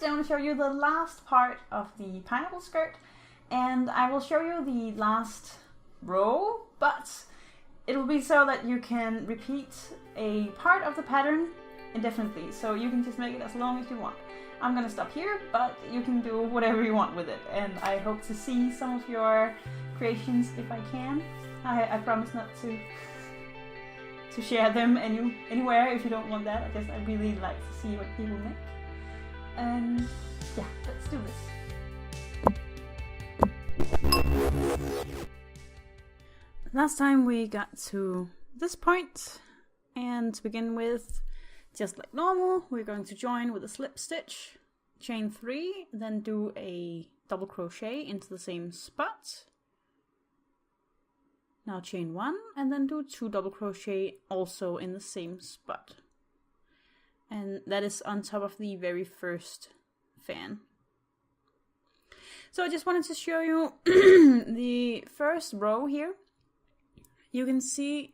I'm going to show you the last part of the pineapple skirt, and I will show you the last row, but it will be so that you can repeat a part of the pattern indefinitely, so you can just make it as long as you want. I'm gonna stop here, but you can do whatever you want with it, and I hope to see some of your creations if I can. I promise not to share them anywhere if you don't want that. I really like to see what people make. And yeah, let's do this. Last time we got to this point, and to begin with, just like normal, we're going to join with a slip stitch, chain 3, then do a double crochet into the same spot. Now chain 1, and then do 2 double crochet also in the same spot. And that is on top of the very first fan. So I just wanted to show you the first row here. You can see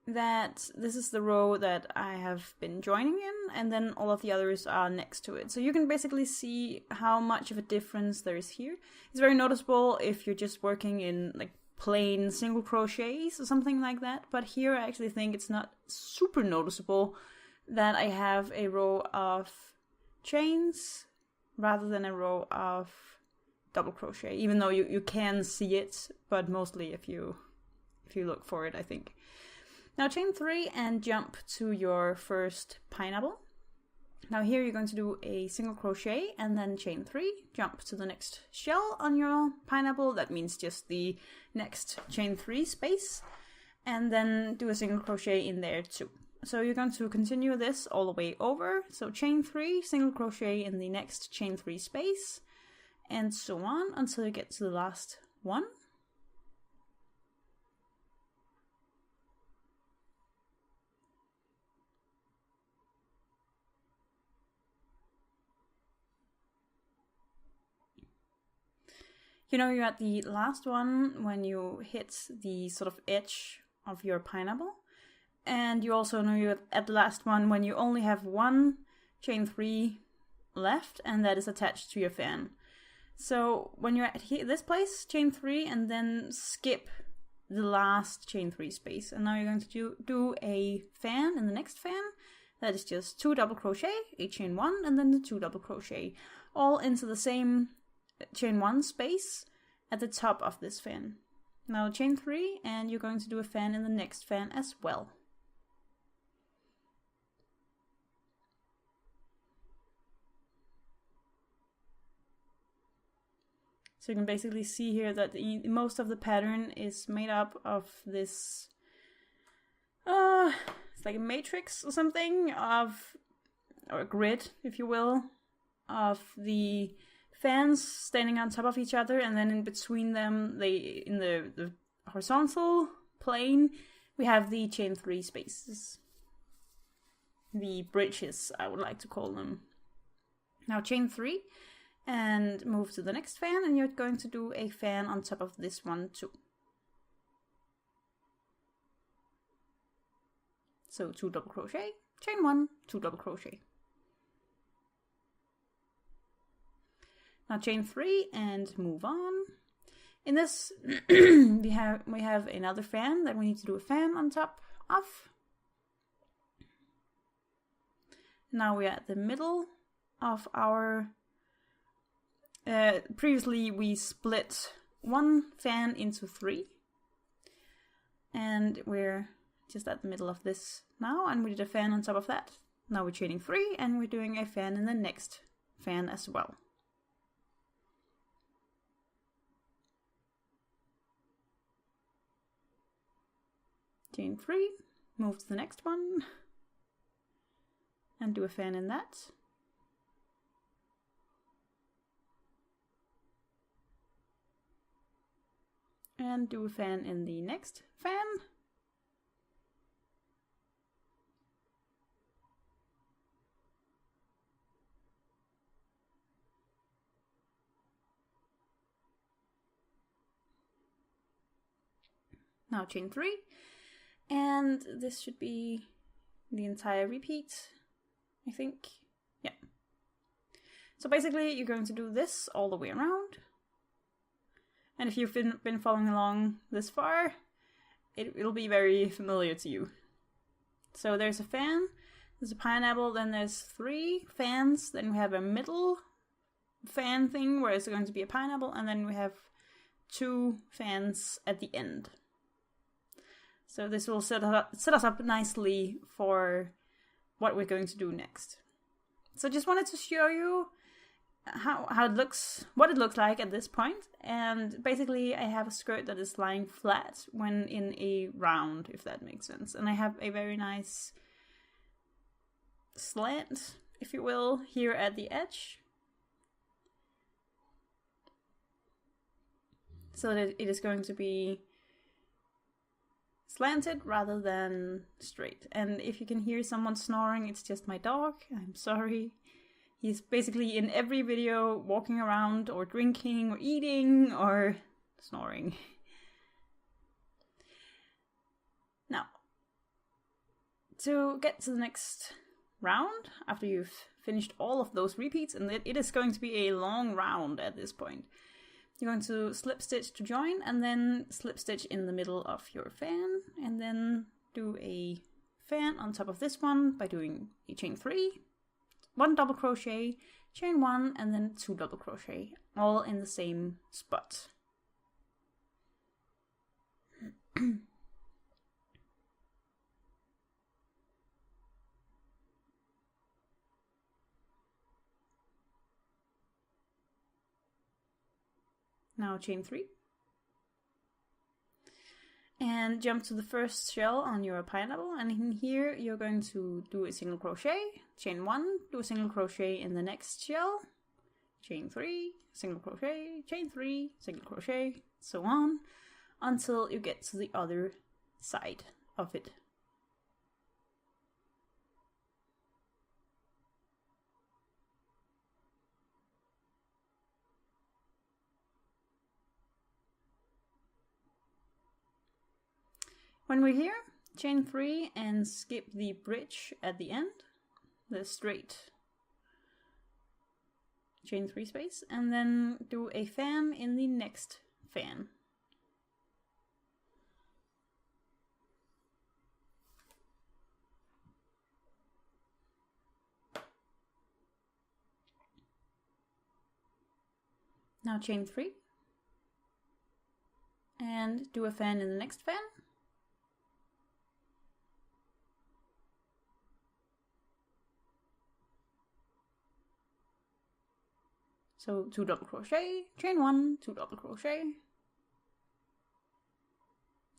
that this is the row that I have been joining in, and then all of the others are next to it. So you can basically see how much of a difference there is here. It's very noticeable if you're just working in like plain single crochets or something like that, but here I actually think it's not super noticeable that I have a row of chains rather than a row of double crochet, even though you can see it, but mostly if you look for it, I think. Now chain 3 and jump to your first pineapple. Now here you're going to do a single crochet and then chain 3, jump to the next shell on your pineapple. That means just the next chain 3 space, and then do a single crochet in there too. So you're going to continue this all the way over. So chain 3, single crochet in the next chain 3 space, and so on until you get to the last one. You know you're at the last one when you hit the sort of edge of your pineapple. And you also know you're at the last one when you only have one chain 3 left, and that is attached to your fan. So when you're at this place, chain 3, and then skip the last chain 3 space. And now you're going to do a fan in the next fan. That is just 2 double crochet, a chain 1, and then the 2 double crochet, all into the same chain 1 space at the top of this fan. Now chain 3, and you're going to do a fan in the next fan as well. So you can basically see here that most of the pattern is made up of this, it's like a matrix or something, or a grid, if you will, of the fans standing on top of each other, and then in between them, in the horizontal plane, we have the chain 3 spaces. The bridges, I would like to call them. Now chain 3, and move to the next fan, and you're going to do a fan on top of this one too. So 2 double crochet, chain 1, 2 double crochet. Now chain 3 and move on. In this we have another fan that we need to do a fan on top of. Now we're at the middle of our previously we split one fan into 3, and we're just at the middle of this now, and we did a fan on top of that. Now we're chaining 3, and we're doing a fan in the next fan as well. Chain 3, move to the next one, and do a fan in that. And do a fan in the next fan. Now chain 3, and this should be the entire repeat, I think. Yeah. So basically you're going to do this all the way around. And if you've been following along this far, it'll be very familiar to you. So there's a fan, there's a pineapple, then there's 3 fans, then we have a middle fan thing where it's going to be a pineapple, and then we have 2 fans at the end. So this will set us up nicely for what we're going to do next. So just wanted to show you how it looks, what it looks like at this point. And basically I have a skirt that is lying flat when in a round, if that makes sense. And I have a very nice slant, if you will, here at the edge, so that it is going to be slanted rather than straight. And if you can hear someone snoring, it's just my dog. I'm sorry. He's basically in every video walking around or drinking or eating or snoring. Now, to get to the next round, after you've finished all of those repeats, and it is going to be a long round at this point, you're going to slip stitch to join and then slip stitch in the middle of your fan, and then do a fan on top of this one by doing a chain 3, 1 double crochet, chain 1, and then 2 double crochet, all in the same spot. Now chain 3. And jump to the first shell on your pineapple, and in here you're going to do a single crochet, chain 1, do a single crochet in the next shell, chain 3, single crochet, chain 3, single crochet, so on, until you get to the other side of it. When we're here, chain 3 and skip the bridge at the end, the straight chain 3 space, and then do a fan in the next fan. Now chain 3 and do a fan in the next fan. So 2 double crochet, chain 1, 2 double crochet,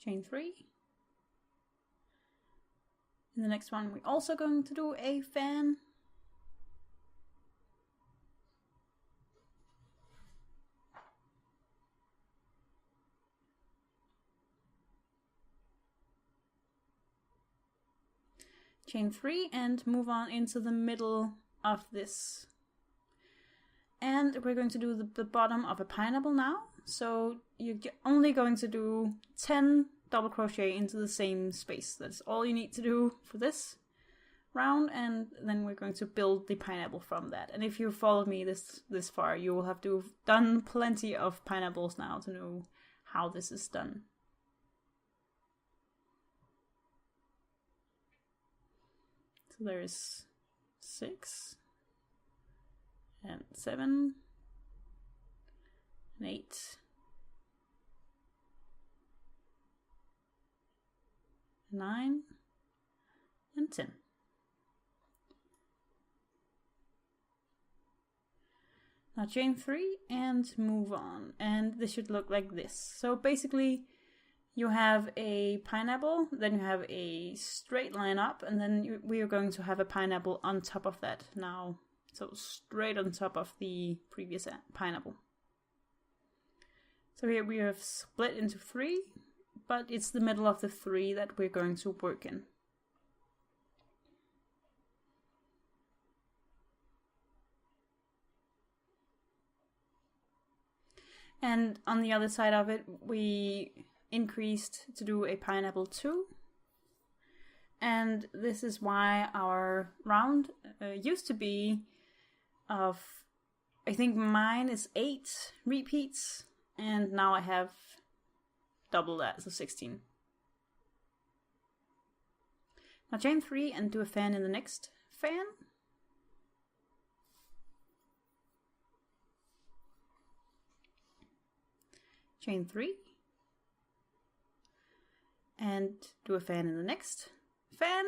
chain 3. In the next one we're also going to do a fan. Chain 3 and move on into the middle of this. And we're going to do the bottom of a pineapple now. So you're only going to do 10 double crochet into the same space. That's all you need to do for this round, and then we're going to build the pineapple from that. And if you followed me this far, you will have to have done plenty of pineapples now to know how this is done. So there's 6 and 7 and 8 9 and 10. Now chain 3 and move on, and this should look like this. So basically you have a pineapple, then you have a straight line up, and then we are going to have a pineapple on top of that now. So straight on top of the previous pineapple. So here we have split into 3, but it's the middle of the 3 that we're going to work in. And on the other side of it, we increased to do a pineapple 2. And this is why our round used to be of I think mine is 8 repeats, and now I have double that, so 16. Now chain 3 and do a fan in the next fan. Chain 3 and do a fan in the next fan.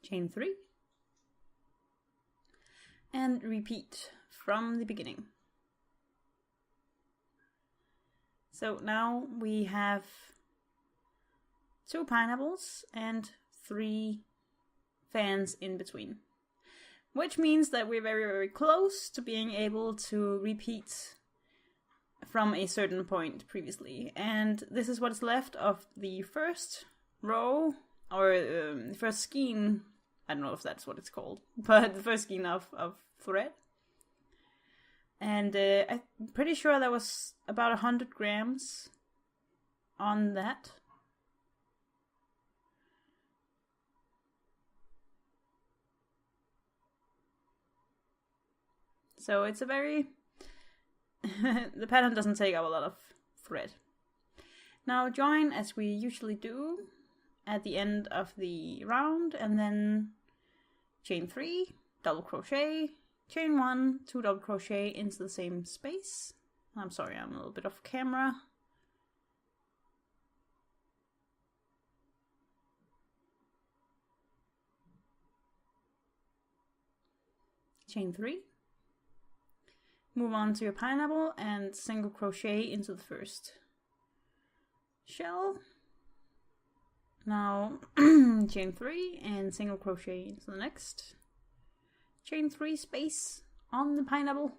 Chain 3 and repeat from the beginning. So now we have 2 pineapples and 3 fans in between, which means that we're very, very close to being able to repeat from a certain point previously. And this is what is left of the first row, or the first skein. I don't know if that's what it's called, but the first skein of thread. And I'm pretty sure that was about 100 grams on that. So it's a very... the pattern doesn't take up a lot of thread. Now join as we usually do at the end of the round, and then chain 3, double crochet, chain 1, 2 double crochet into the same space. I'm sorry, I'm a little bit off camera. Chain 3. Move on to your pineapple and single crochet into the first shell. Now chain 3 and single crochet into the next. Chain 3 space on the pineapple.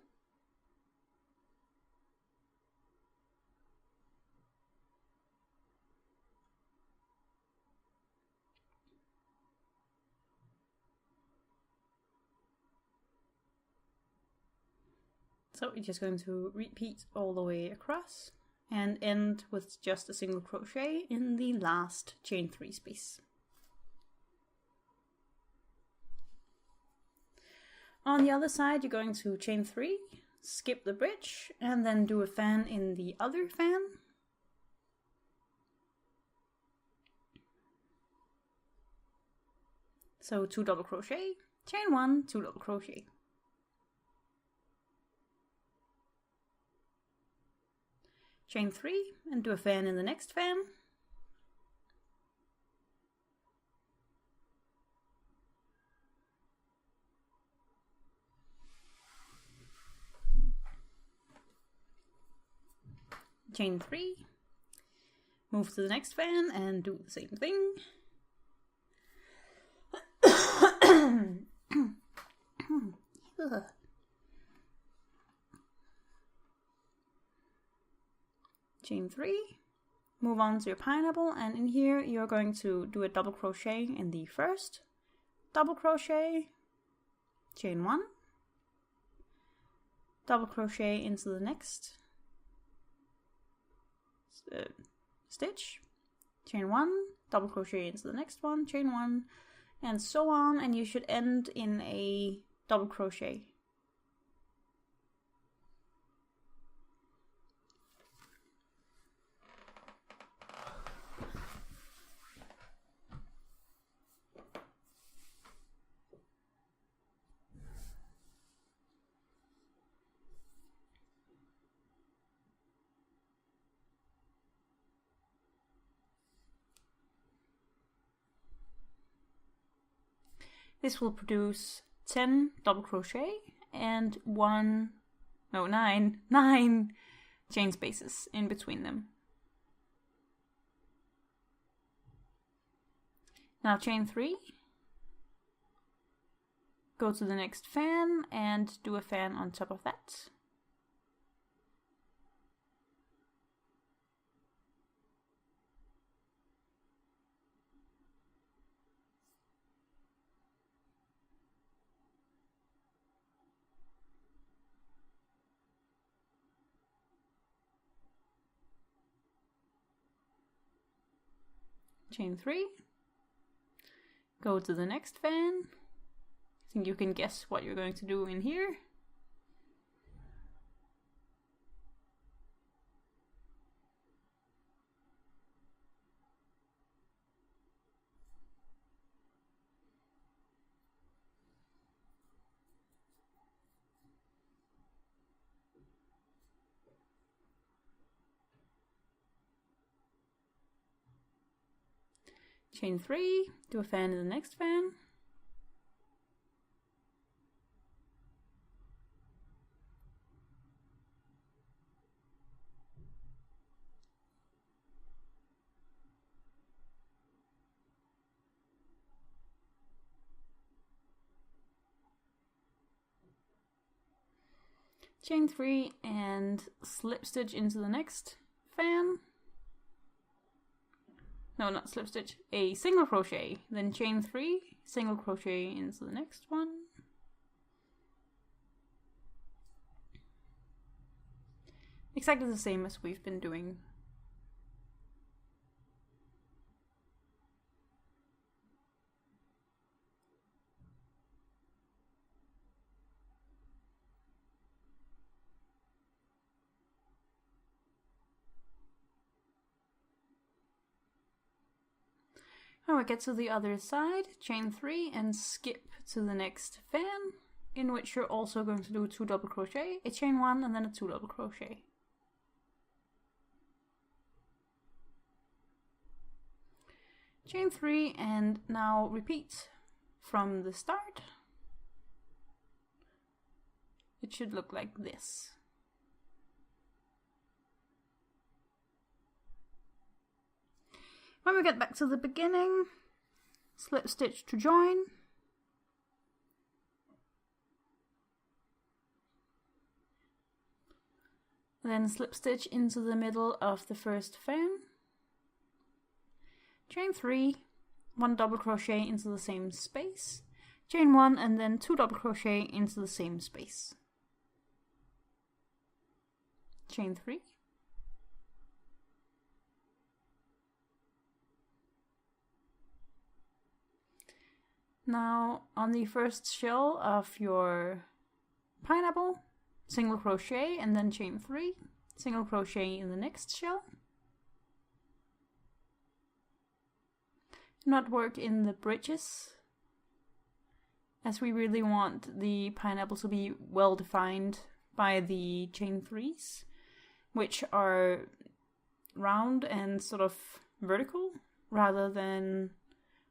So we're just going to repeat all the way across and end with just a single crochet in the last chain 3 space. On the other side, you're going to chain 3, skip the bridge, and then do a fan in the other fan. So 2 double crochet, chain 1, 2 double crochet. Chain 3 and do a fan in the next fan. Chain 3, move to the next fan and do the same thing. Chain 3, move on to your pineapple, and in here you're going to do a double crochet in the first, double crochet, chain 1, double crochet into the next stitch, chain 1, double crochet into the next one, chain 1, and so on, and you should end in a double crochet. This will produce 10 double crochet and 9 chain spaces in between them. Now chain 3, go to the next fan and do a fan on top of that. chain 3, go to the next fan. I think you can guess what you're going to do in here. Chain 3, do a fan in the next fan. Chain 3 and slip stitch into the next fan. No, not slip stitch, a single crochet, then chain 3, single crochet into the next one. Exactly the same as we've been doing. Now we get to the other side, chain 3 and skip to the next fan, in which you're also going to do 2 double crochet, a chain 1 and then a 2 double crochet. Chain 3 and now repeat from the start. It should look like this. When we get back to the beginning, slip stitch to join. Then slip stitch into the middle of the first fan. Chain 3, 1 double crochet into the same space. Chain 1 and then 2 double crochet into the same space. Chain 3. Now on the first shell of your pineapple, single crochet and then chain 3, single crochet in the next shell. Do not work in the bridges, as we really want the pineapple to be well defined by the chain 3s, which are round and sort of vertical rather than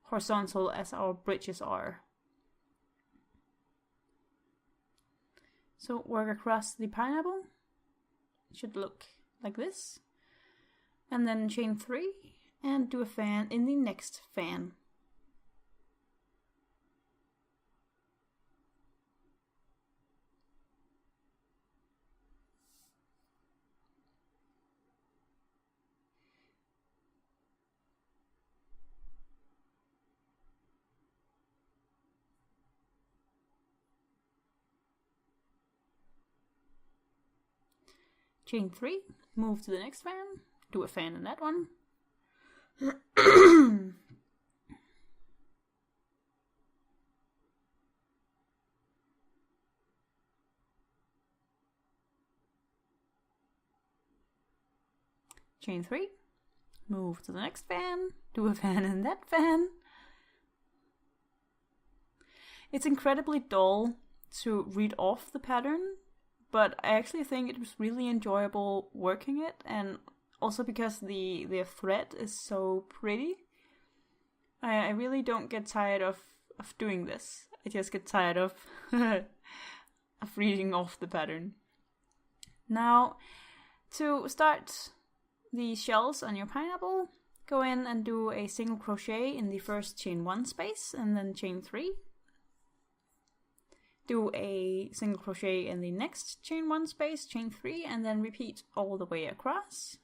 horizontal as our bridges are. So work across the pineapple. It should look like this. And then chain 3 and do a fan in the next fan. Chain 3, move to the next fan, do a fan in that one. Chain 3, move to the next fan, do a fan in that fan. It's incredibly dull to read off the pattern, but I actually think it was really enjoyable working it, and also because the thread is so pretty. I really don't get tired of doing this. I just get tired of of reading off the pattern. Now, to start the shells on your pineapple, go in and do a single crochet in the first chain 1 space and then chain 3. Do a single crochet in the next chain 1 space, chain 3, and then repeat all the way across.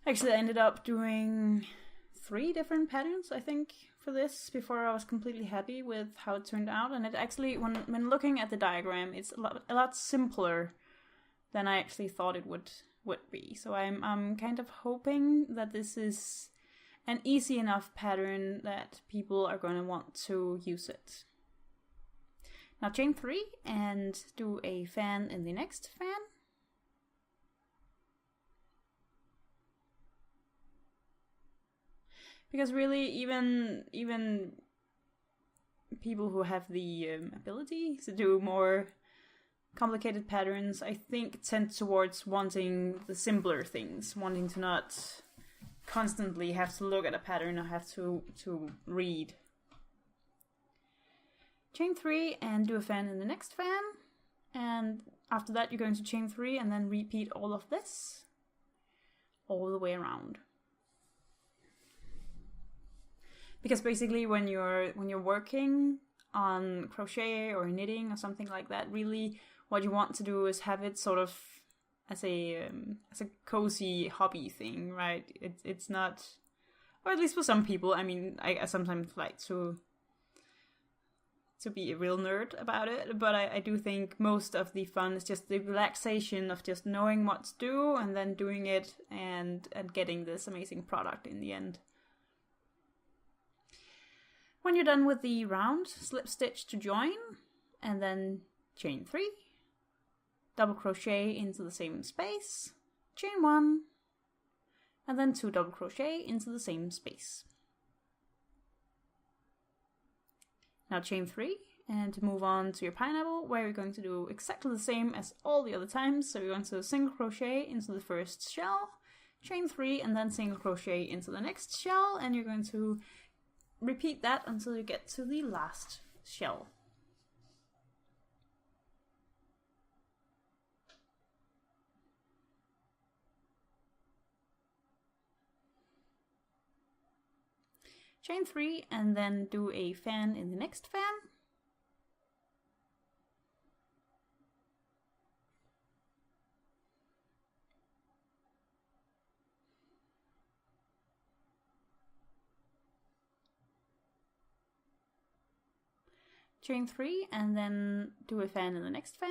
Actually, I ended up doing 3 different patterns, I think, for this before I was completely happy with how it turned out. And it actually, when looking at the diagram, it's a lot simpler than I actually thought it would be. So I'm kind of hoping that this is an easy enough pattern that people are going to want to use it. Now chain 3 and do a fan in the next fan. Because really, even people who have the ability to do more complicated patterns, I think, tend towards wanting the simpler things, wanting to not constantly have to look at a pattern or have to read. Chain 3 and do a fan in the next fan, and after that you're going to chain 3 and then repeat all of this all the way around. Because basically when you're working on crochet or knitting or something like that, really what you want to do is have it sort of as a cozy hobby thing, right? It's not, or at least for some people. I mean, I sometimes like to be a real nerd about it, but I do think most of the fun is just the relaxation of just knowing what to do and then doing it and getting this amazing product in the end. When you're done with the round, slip stitch to join, and then chain 3, double crochet into the same space, chain 1, and then 2 double crochet into the same space. Now chain 3 and move on to your pineapple, where you're going to do exactly the same as all the other times. So you're going to single crochet into the first shell, chain 3, and then single crochet into the next shell, and you're going to repeat that until you get to the last shell. Chain 3 and then do a fan in the next fan. Chain 3 and then do a fan in the next fan.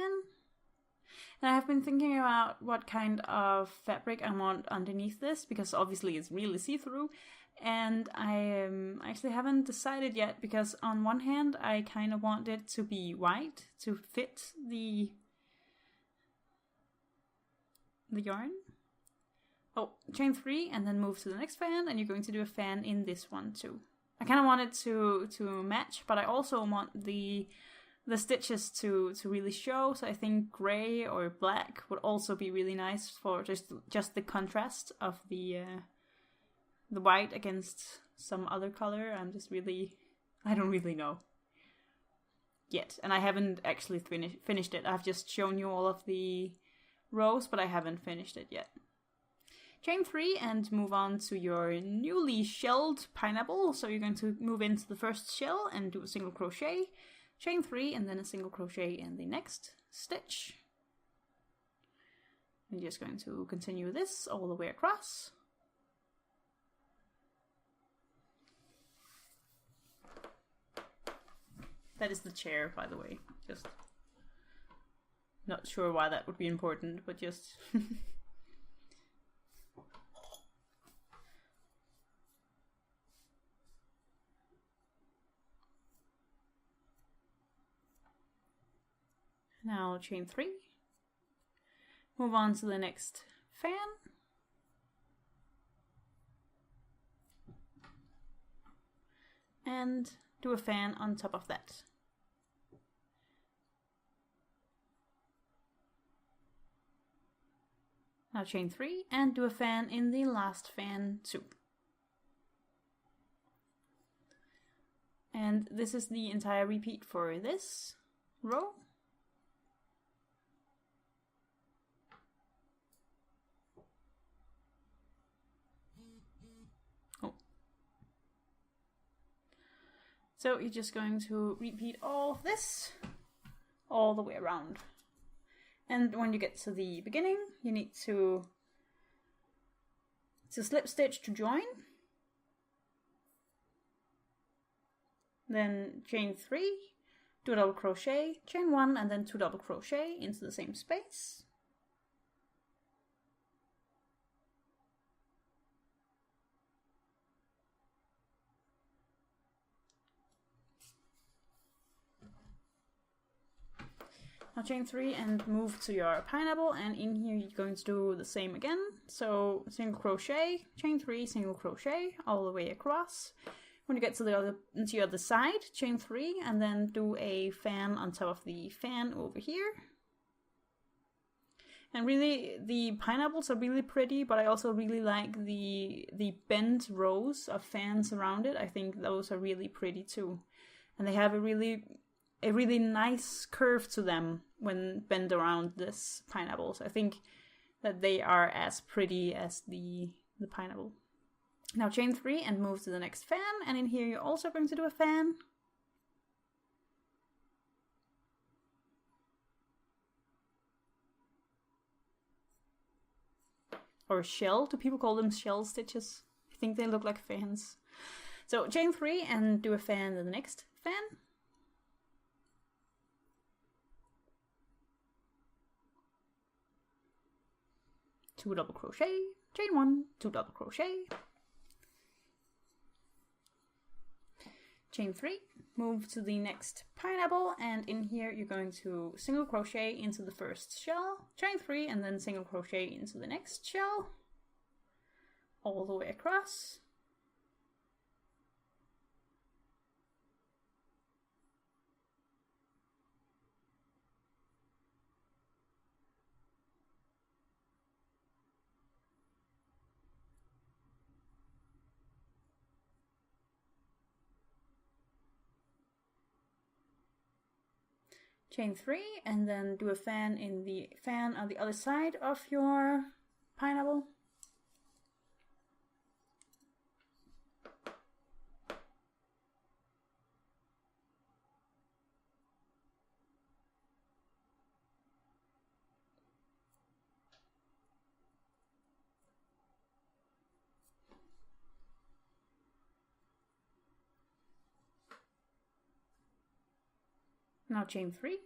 And I have been thinking about what kind of fabric I want underneath this, because obviously it's really see-through. And I actually haven't decided yet, because on one hand I kind of want it to be white to fit the yarn. Oh, chain 3 and then move to the next fan, and you're going to do a fan in this one too. I kind of want it to match, but I also want the stitches to really show. So I think gray or black would also be really nice for just the contrast of the white against some other color. I don't really know yet, and I haven't actually finished it. I've just shown you all of the rows, but I haven't finished it yet. Chain 3 and move on to your newly shelled pineapple. So you're going to move into the first shell and do a single crochet, chain 3 and then a single crochet in the next stitch. I'm just going to continue this all the way across. That is the chair, by the way. Just not sure why that would be important, but just now chain 3, move on to the next fan, and do a fan on top of that. Now chain 3 and do a fan in the last fan too. And this is the entire repeat for this row. So you're just going to repeat all of this all the way around. And when you get to the beginning, you need to slip stitch to join. then chain 3, do a double crochet, chain 1, and then 2 double crochet into the same space. Now chain 3 and move to your pineapple, and in here you're going to do the same again. So single crochet, chain 3, single crochet all the way across. When you get to the other side, chain 3 and then do a fan on top of the fan over here. And really, the pineapples are really pretty, but I also really like the bent rows of fans around it. I think those are really pretty too, and they have a really nice curve to them when bent around this pineapple. So I think that they are as pretty as the pineapple. Now chain 3 and move to the next fan, and in here you're also going to do a fan. Or a shell. Do people call them shell stitches? I think they look like fans. So chain 3 and do a fan in the next fan. Two double crochet, chain 1, 2 double crochet, chain 3, move to the next pineapple, and in here you're going to single crochet into the first shell, chain 3, and then single crochet into the next shell, all the way across. Chain 3 and then do a fan in the fan on the other side of your pineapple. Now chain 3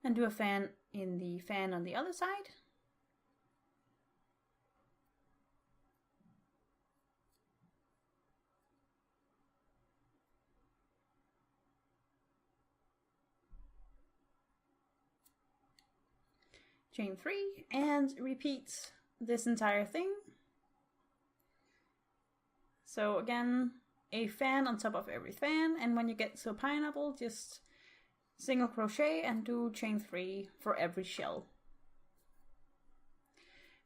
and do a fan in the fan on the other side. Chain 3 and repeat this entire thing. So again, a fan on top of every fan, and when you get to a pineapple, just single crochet and do chain 3 for every shell.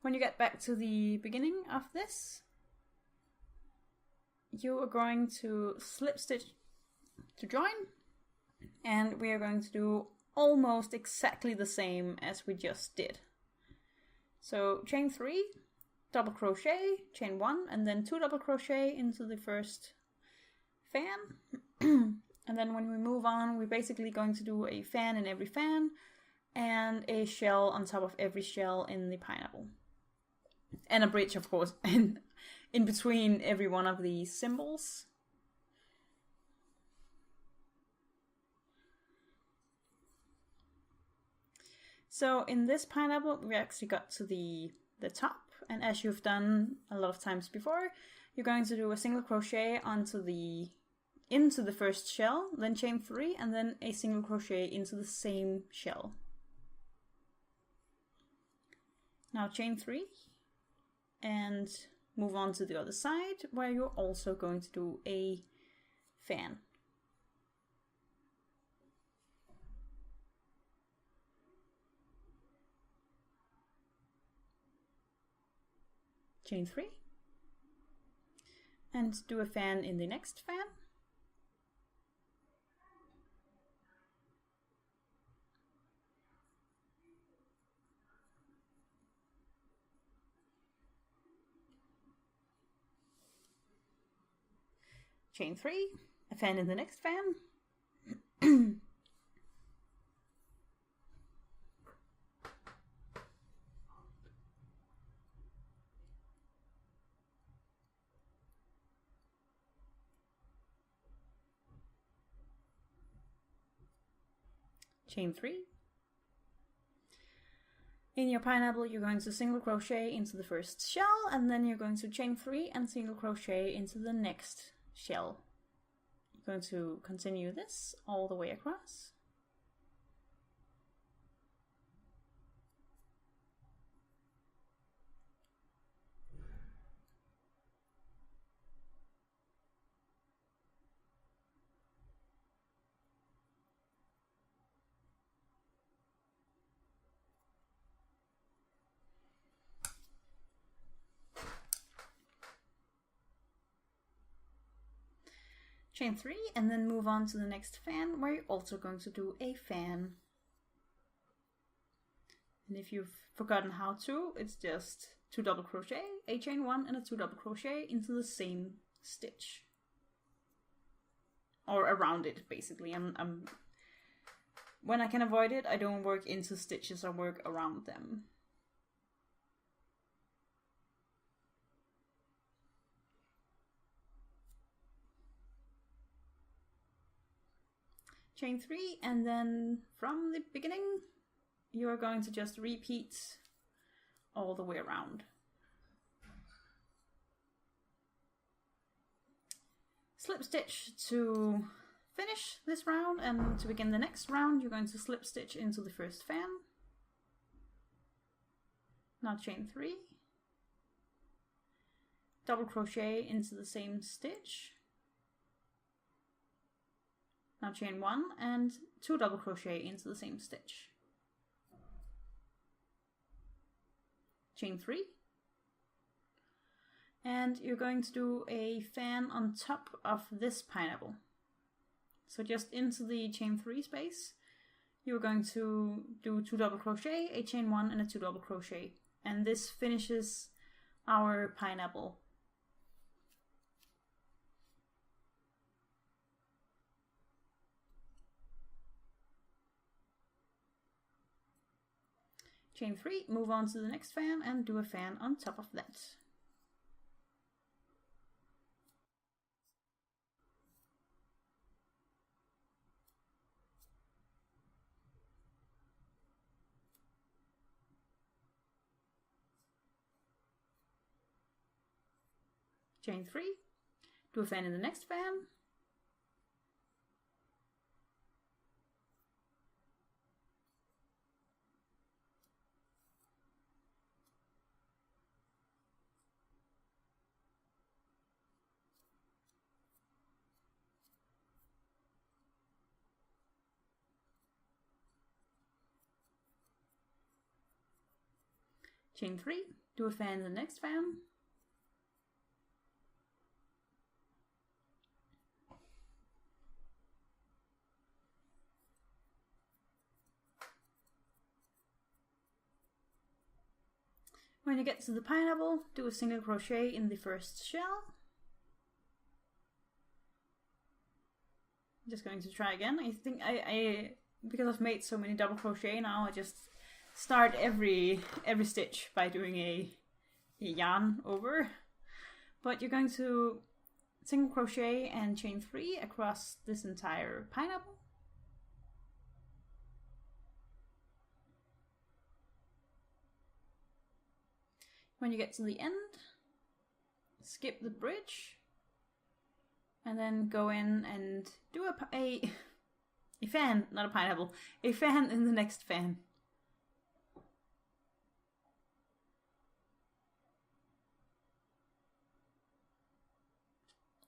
When you get back to the beginning of this, you are going to slip stitch to join, and we are going to do almost exactly the same as we just did. So chain 3, double crochet, chain 1, and then 2 double crochet into the first fan. And then when we move on, we're basically going to do a fan in every fan and a shell on top of every shell in the pineapple. And a bridge, of course, in between every one of these symbols. So in this pineapple, we actually got to the top, and as you've done a lot of times before, you're going to do a single crochet into the first shell, then chain 3, and then a single crochet into the same shell. Now chain 3 and move on to the other side, where you're also going to do a fan. Chain 3 and do a fan in the next fan. Chain 3, a fan in the next fan. chain 3. In your pineapple, you're going to single crochet into the first shell, and then you're going to chain 3 and single crochet into the next shell. You're going to continue this all the way across. Chain 3 and then move on to the next fan, where you're also going to do a fan. And if you've forgotten how to, it's just 2 double crochet, a chain 1 and a 2 double crochet into the same stitch. Or around it, basically. When I can avoid it, I don't work into stitches, I work around them. Chain 3, and then from the beginning you are going to just repeat all the way around. Slip stitch to finish this round, and to begin the next round you're going to slip stitch into the first fan. Now chain 3, double crochet into the same stitch. Now chain 1 and 2 double crochet into the same stitch. Chain 3. And you're going to do a fan on top of this pineapple. So just into the chain 3 space, you're going to do 2 double crochet, a chain 1 and a 2 double crochet. And this finishes our pineapple. Chain 3, move on to the next fan and do a fan on top of that. Chain 3, do a fan in the next fan. Chain 3, do a fan in the next fan. When you get to the pineapple, do a single crochet in the first shell. I'm just going to try again. I think I because I've made so many double crochet now, I just start every stitch by doing a yarn over. But you're going to single crochet and chain 3 across this entire pineapple. When you get to the end, skip the bridge and then go in and do a fan, not a pineapple, a fan in the next fan.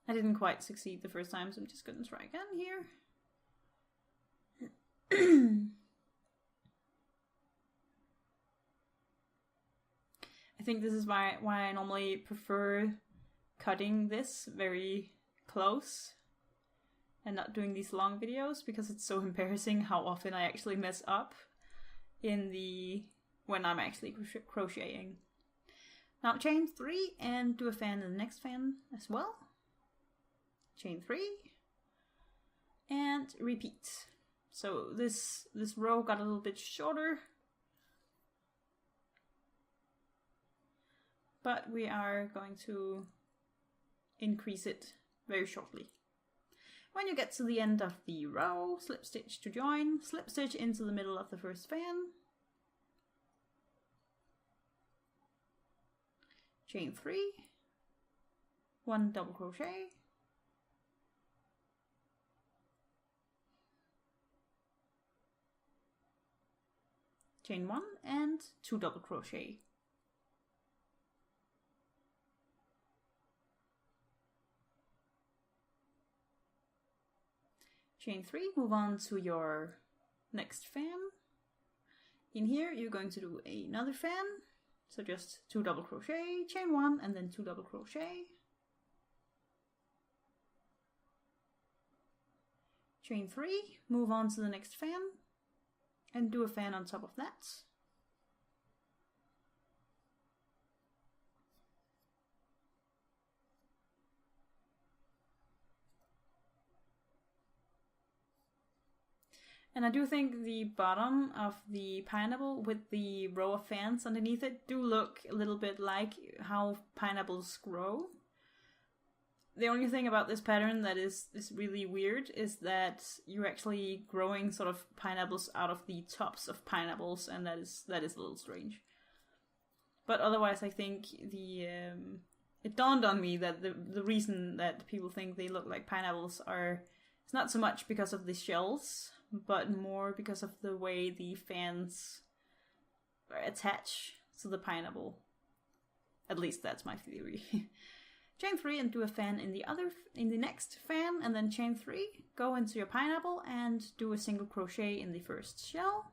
I didn't quite succeed the first time, so I'm just going to try again here. I think this is why I normally prefer cutting this very close and not doing these long videos, because it's so embarrassing how often I actually mess up when I'm actually crocheting. Now chain 3 and do a fan in the next fan as well. Chain 3 and repeat. So this row got a little bit shorter, but we are going to increase it very shortly. When you get to the end of the row, slip stitch to join, slip stitch into the middle of the first fan, chain 3, 1 double crochet, chain 1 and 2 double crochet. Chain 3, move on to your next fan. In here you're going to do another fan, so just 2 double crochet, chain 1 and then 2 double crochet. Chain 3, move on to the next fan and do a fan on top of that. And I do think the bottom of the pineapple with the row of fans underneath it do look a little bit like how pineapples grow. The only thing about this pattern that is really weird is that you're actually growing sort of pineapples out of the tops of pineapples, and that is a little strange. But otherwise I think it dawned on me that the reason that people think they look like pineapples it's not so much because of the shells, but more because of the way the fans attach to the pineapple. At least that's my theory. Chain 3 and do a fan in the next fan, and then chain 3, go into your pineapple and do a single crochet in the first shell.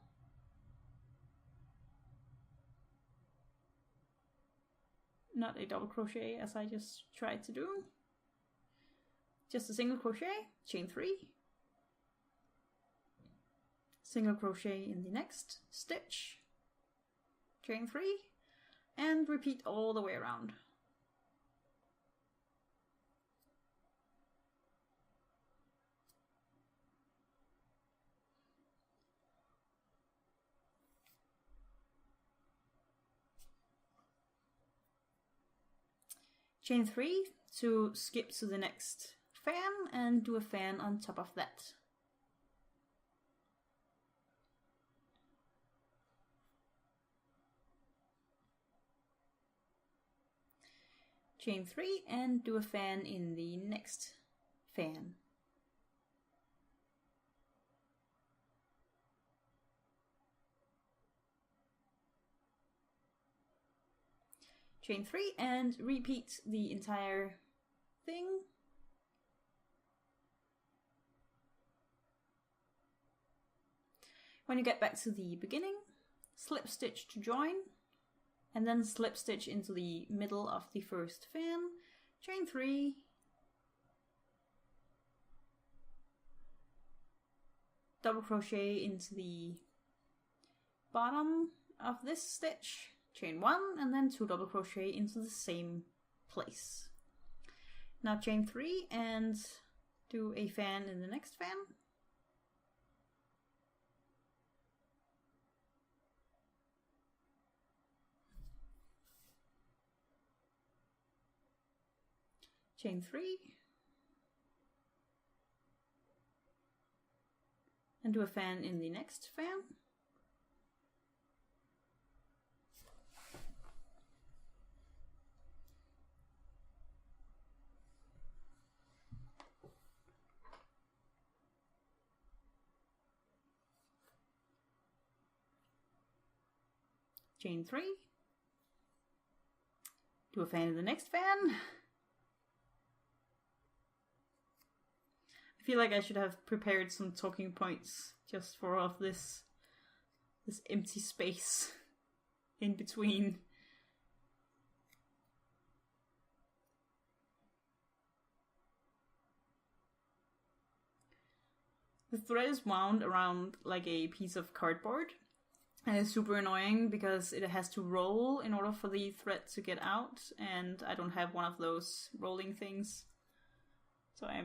Not a double crochet as I just tried to do. Just a single crochet, chain 3, single crochet in the next stitch, chain 3, and repeat all the way around. Chain 3 to skip to the next fan and do a fan on top of that. Chain 3 and do a fan in the next fan. Chain 3 and repeat the entire thing. When you get back to the beginning, slip stitch to join, and then slip stitch into the middle of the first fan, chain 3, double crochet into the bottom of this stitch, chain 1, and then 2 double crochet into the same place. Now chain 3 and do a fan in the next fan. Chain 3 and do a fan in the next fan. Chain 3, do a fan in the next fan. I feel like I should have prepared some talking points just for all of this empty space in between. The thread is wound around like a piece of cardboard, and it's super annoying because it has to roll in order for the thread to get out, and I don't have one of those rolling things. So I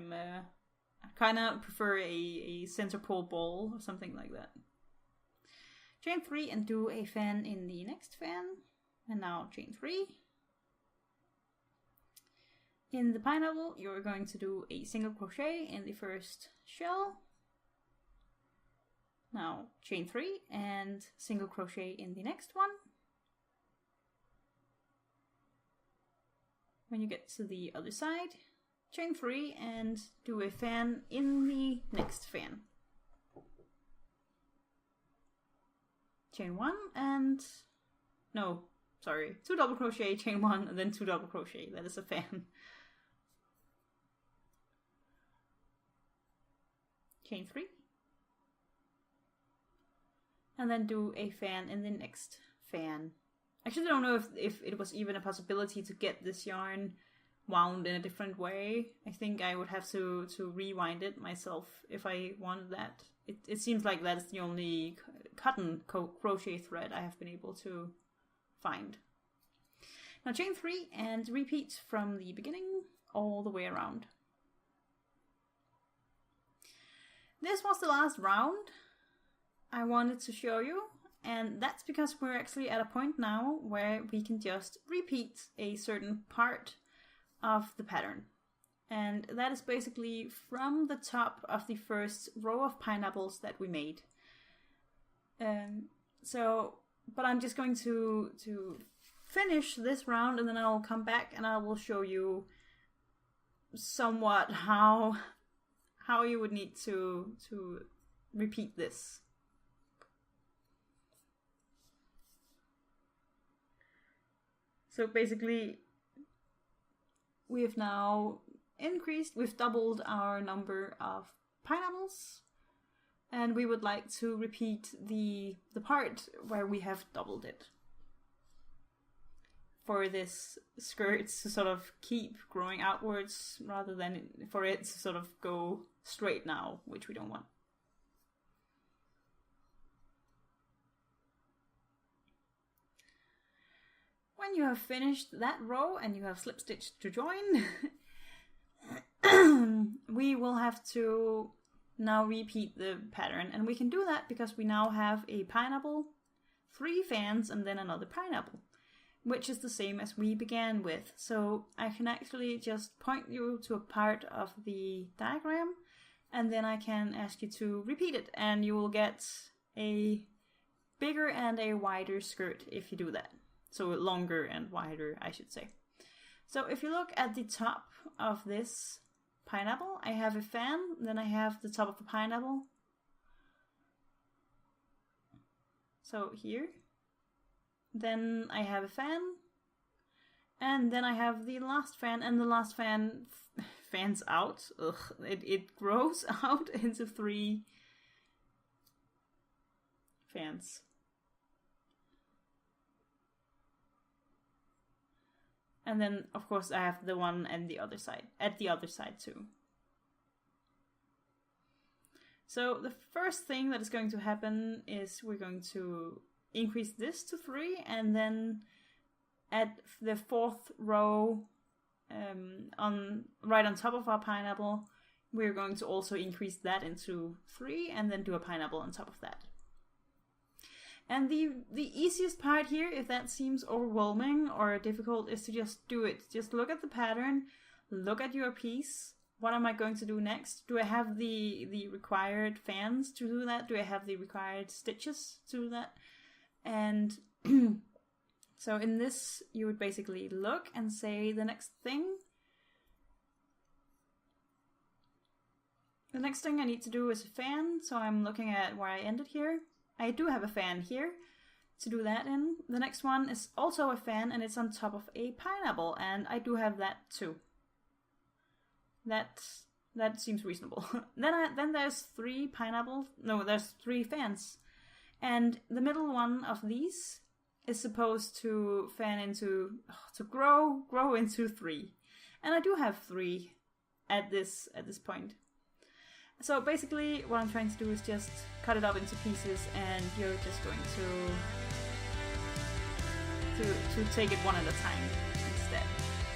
kind of prefer a center pole ball or something like that. Chain 3 and do a fan in the next fan, and now chain 3. In the pineapple, you're going to do a single crochet in the first shell. Now chain 3 and single crochet in the next one. When you get to the other side, chain 3 and do a fan in the next fan. Chain 1 and... no, sorry, 2 double crochet, chain 1 and then 2 double crochet. That is a fan. Chain 3. And then do a fan in the next fan. Actually, I don't know if it was even a possibility to get this yarn wound in a different way. I think I would have to rewind it myself if I wanted that. It seems like that's the only cotton crochet thread I have been able to find. Now chain 3 and repeat from the beginning all the way around. This was the last round I wanted to show you, and that's because we're actually at a point now where we can just repeat a certain part of the pattern. And that is basically from the top of the first row of pineapples that we made. But I'm just going to finish this round, and then I'll come back and I will show you somewhat how you would need to repeat this. So basically, we have now we've doubled our number of pineapples, and we would like to repeat the part where we have doubled it. For this skirt to sort of keep growing outwards rather than for it to sort of go straight now, which we don't want. When you have finished that row and you have slip stitched to join, we will have to now repeat the pattern, and we can do that because we now have a pineapple, 3 fans, and then another pineapple, which is the same as we began with. So I can actually just point you to a part of the diagram, and then I can ask you to repeat it, and you will get a bigger and a wider skirt if you do that. So longer and wider, I should say. So if you look at the top of this pineapple, I have a fan, then I have the top of the pineapple. So here. Then I have a fan, and then I have the last fan, and the last fan fans out. Ugh, it grows out into 3 fans. And then, of course, I have the one and the other side, at the other side too. So the first thing that is going to happen is we're going to increase this to 3, and then at the 4th row, right on top of our pineapple, we're going to also increase that into 3, and then do a pineapple on top of that. And the easiest part here, if that seems overwhelming or difficult, is to just do it. Just look at the pattern, look at your piece. What am I going to do next? Do I have the required fans to do that? Do I have the required stitches to do that? And so in this, you would basically look and say the next thing. The next thing I need to do is a fan, so I'm looking at where I ended here. I do have a fan here to do that in. The next one is also a fan, and it's on top of a pineapple, and I do have that too. That seems reasonable. Then there's 3 pineapples. No, there's 3 fans. And the middle one of these is supposed to fan into, to grow into 3. And I do have 3 at this point. So basically what I'm trying to do is just cut it up into pieces, and you're just going to take it one at a time instead.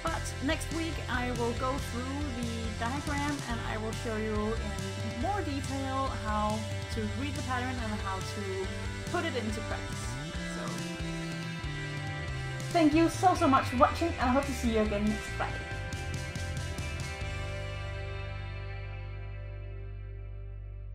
But next week I will go through the diagram, and I will show you in more detail how to read the pattern and how to put it into practice. So thank you so much for watching, and I hope to see you again next Friday.